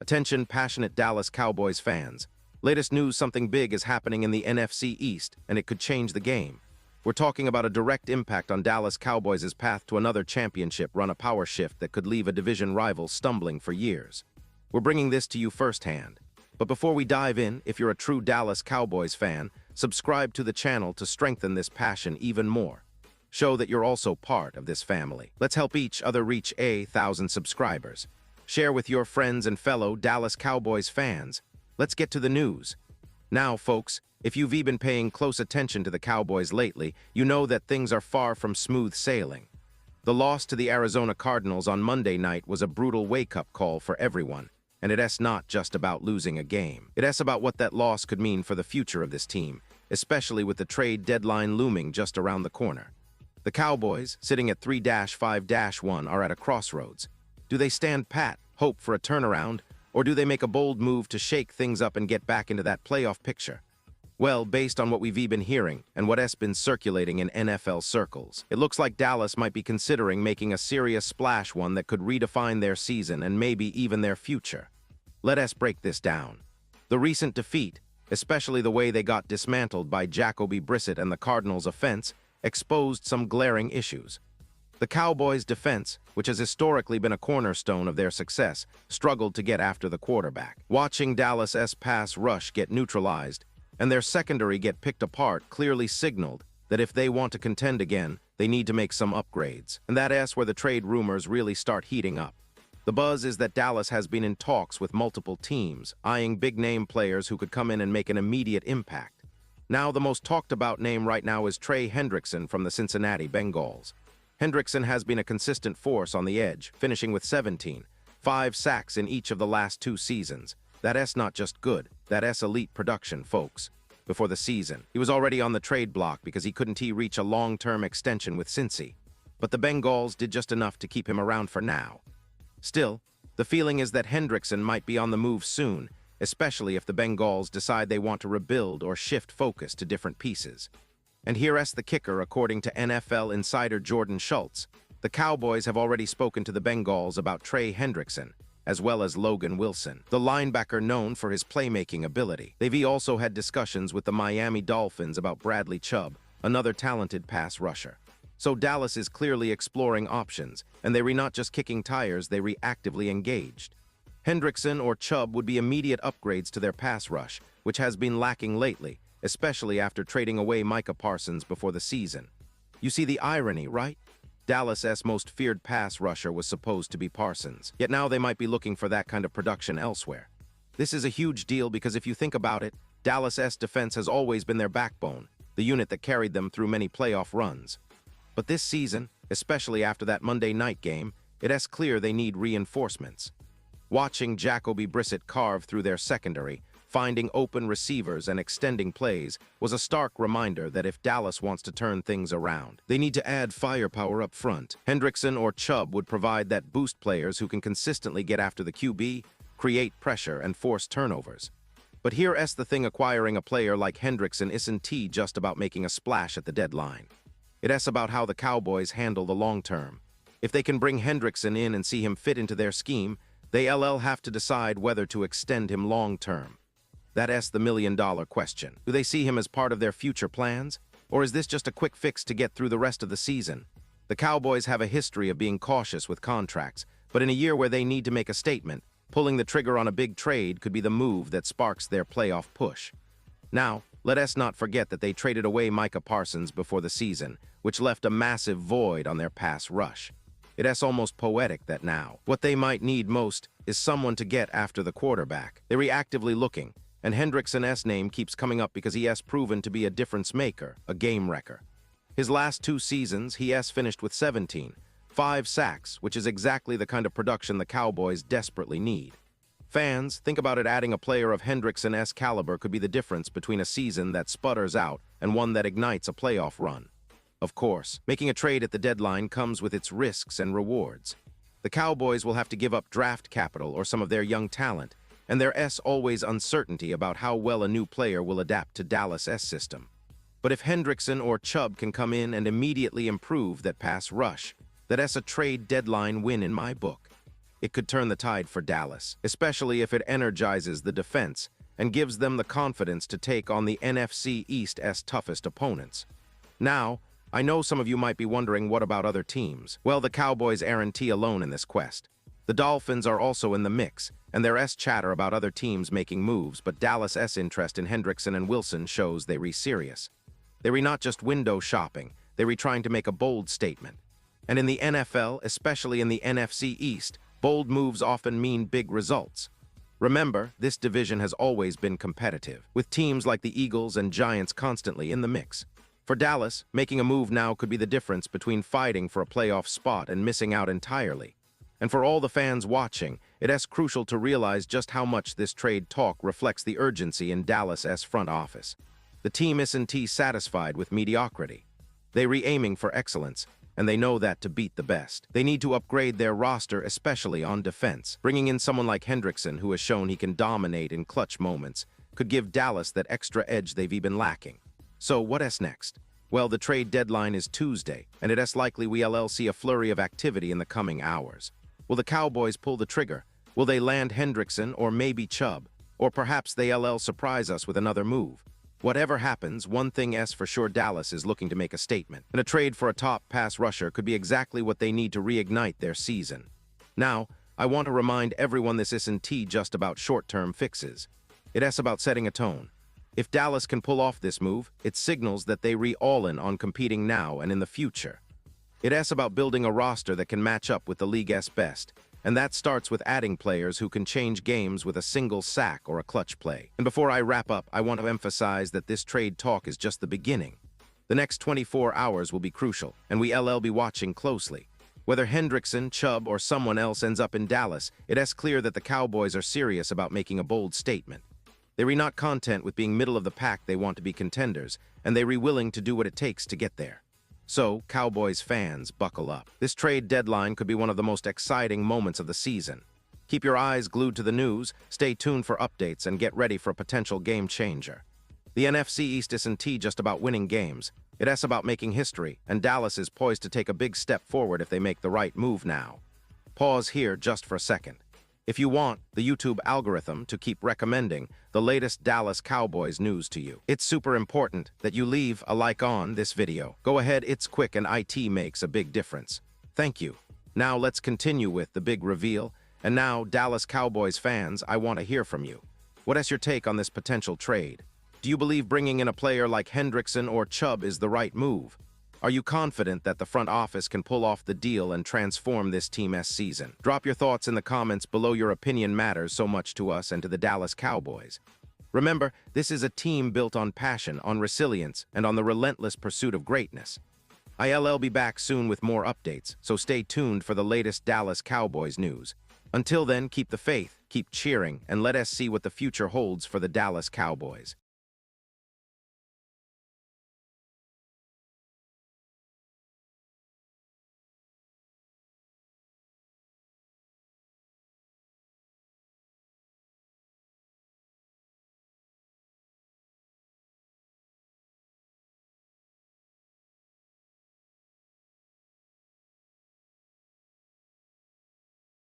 Attention, passionate Dallas Cowboys fans. Latest news, something big is happening in the NFC East, and it could change the game. We're talking about a direct impact on Dallas Cowboys' path to another championship run, a power shift that could leave a division rival stumbling for years. We're bringing this to you firsthand. But before we dive in, if you're a true Dallas Cowboys fan, subscribe to the channel to strengthen this passion even more. Show that you're also part of this family. Let's help each other reach 1,000 subscribers. Share with your friends and fellow Dallas Cowboys fans. Let's get to the news. Now, folks, if you've been paying close attention to the Cowboys lately, you know that things are far from smooth sailing. The loss to the Arizona Cardinals on Monday night was a brutal wake-up call for everyone, and it's not just about losing a game. It's about what that loss could mean for the future of this team, especially with the trade deadline looming just around the corner. The Cowboys, sitting at 3-5-1, are at a crossroads. Do they stand pat, hope for a turnaround, or do they make a bold move to shake things up and get back into that playoff picture? Well, based on what we've been hearing and what has been circulating in NFL circles, it looks like Dallas might be considering making a serious splash, one that could redefine their season and maybe even their future. Let us break this down. The recent defeat, especially the way they got dismantled by Jacoby Brissett and the Cardinals' offense, exposed some glaring issues. The Cowboys' defense, which has historically been a cornerstone of their success, struggled to get after the quarterback. Watching Dallas' pass rush get neutralized and their secondary get picked apart clearly signaled that if they want to contend again, they need to make some upgrades. And that's where the trade rumors really start heating up. The buzz is that Dallas has been in talks with multiple teams, eyeing big-name players who could come in and make an immediate impact. Now, the most talked-about name right now is Trey Hendrickson from the Cincinnati Bengals. Hendrickson has been a consistent force on the edge, finishing with 5 sacks in each of the last 2 seasons. That's not just good, that's elite production, folks. Before the season, he was already on the trade block because he couldn't reach a long-term extension with Cincy. But the Bengals did just enough to keep him around for now. Still, the feeling is that Hendrickson might be on the move soon, especially if the Bengals decide they want to rebuild or shift focus to different pieces. And here's the kicker, according to NFL insider Jordan Schultz. The Cowboys have already spoken to the Bengals about Trey Hendrickson, as well as Logan Wilson, the linebacker known for his playmaking ability. They've also had discussions with the Miami Dolphins about Bradley Chubb, another talented pass rusher. So Dallas is clearly exploring options, and they're not just kicking tires, they're actively engaged. Hendrickson or Chubb would be immediate upgrades to their pass rush, which has been lacking lately, especially after trading away Micah Parsons before the season. You see the irony, right? Dallas' most feared pass rusher was supposed to be Parsons, yet now they might be looking for that kind of production elsewhere. This is a huge deal because if you think about it, Dallas' defense has always been their backbone, the unit that carried them through many playoff runs. But this season, especially after that Monday night game, it's clear they need reinforcements. Watching Jacoby Brissett carve through their secondary, finding open receivers and extending plays, was a stark reminder that if Dallas wants to turn things around, they need to add firepower up front. Hendrickson or Chubb would provide that boost, players who can consistently get after the QB, create pressure, and force turnovers. But here's the thing, acquiring a player like Hendrickson isn't just about making a splash at the deadline. It's about how the Cowboys handle the long term. If they can bring Hendrickson in and see him fit into their scheme, they'll have to decide whether to extend him long term. That's the million-dollar question. Do they see him as part of their future plans? Or is this just a quick fix to get through the rest of the season? The Cowboys have a history of being cautious with contracts, but in a year where they need to make a statement, pulling the trigger on a big trade could be the move that sparks their playoff push. Now, let us not forget that they traded away Micah Parsons before the season, which left a massive void on their pass rush. It's almost poetic that now, what they might need most is someone to get after the quarterback. They're actively looking, and Hendrickson's name keeps coming up because he has proven to be a difference maker, a game wrecker. His last 2 seasons, he has finished with 5 sacks, which is exactly the kind of production the Cowboys desperately need. Fans, think about it, adding a player of Hendrickson's caliber could be the difference between a season that sputters out and one that ignites a playoff run. Of course, making a trade at the deadline comes with its risks and rewards. The Cowboys will have to give up draft capital or some of their young talent, and there's always uncertainty about how well a new player will adapt to Dallas' system. But if Hendrickson or Chubb can come in and immediately improve that pass rush, that's a trade deadline win in my book. it could turn the tide for Dallas, especially if it energizes the defense and gives them the confidence to take on the NFC East's toughest opponents. Now, I know some of you might be wondering, what about other teams? Well, the Cowboys aren't alone in this quest. The Dolphins are also in the mix, and there's chatter about other teams making moves, but Dallas' interest in Hendrickson and Wilson shows they re serious. They re not just window shopping, they re trying to make a bold statement. And in the NFL, especially in the NFC East, bold moves often mean big results. Remember, this division has always been competitive, with teams like the Eagles and Giants constantly in the mix. For Dallas, making a move now could be the difference between fighting for a playoff spot and missing out entirely. And for all the fans watching, it's crucial to realize just how much this trade talk reflects the urgency in Dallas' front office. The team isn't satisfied with mediocrity. They're aiming for excellence, and they know that to beat the best, they need to upgrade their roster, especially on defense. Bringing in someone like Hendrickson, who has shown he can dominate in clutch moments, could give Dallas that extra edge they've been lacking. So what's next? Well, the trade deadline is Tuesday, and it's likely we'll see a flurry of activity in the coming hours. Will the Cowboys pull the trigger? Will they land Hendrickson or maybe Chubb? Or perhaps they'll surprise us with another move? Whatever happens, one thing's for sure: Dallas is looking to make a statement. And a trade for a top pass rusher could be exactly what they need to reignite their season. Now, I want to remind everyone this isn't just about short-term fixes. It's about setting a tone. If Dallas can pull off this move, it signals that they all in on competing now and in the future. It's about building a roster that can match up with the league's best, and that starts with adding players who can change games with a single sack or a clutch play. And before I wrap up, I want to emphasize that this trade talk is just the beginning. The next 24 hours will be crucial, and we'll be watching closely. Whether Hendrickson, Chubb, or someone else ends up in Dallas, it's clear that the Cowboys are serious about making a bold statement. They're not content with being middle of the pack, they want to be contenders, and they're willing to do what it takes to get there. So, Cowboys fans, buckle up. This trade deadline could be one of the most exciting moments of the season. Keep your eyes glued to the news, stay tuned for updates, and get ready for a potential game changer. The NFC East isn't just about winning games. It's about making history, and Dallas is poised to take a big step forward if they make the right move now. Pause here just for a second. If you want the YouTube algorithm to keep recommending the latest Dallas Cowboys news to you, it's super important that you leave a like on this video. Go ahead, it's quick and it makes a big difference. Thank you. Now let's continue with the big reveal. And now, Dallas Cowboys fans, I want to hear from you. What's your take on this potential trade? Do you believe bringing in a player like Hendrickson or Chubb is the right move? Are you confident that the front office can pull off the deal and transform this team's season? Drop your thoughts in the comments below. Your opinion matters so much to us and to the Dallas Cowboys. Remember, this is a team built on passion, on resilience, and on the relentless pursuit of greatness. I'll be back soon with more updates, so stay tuned for the latest Dallas Cowboys news. Until then, keep the faith, keep cheering, and let us see what the future holds for the Dallas Cowboys.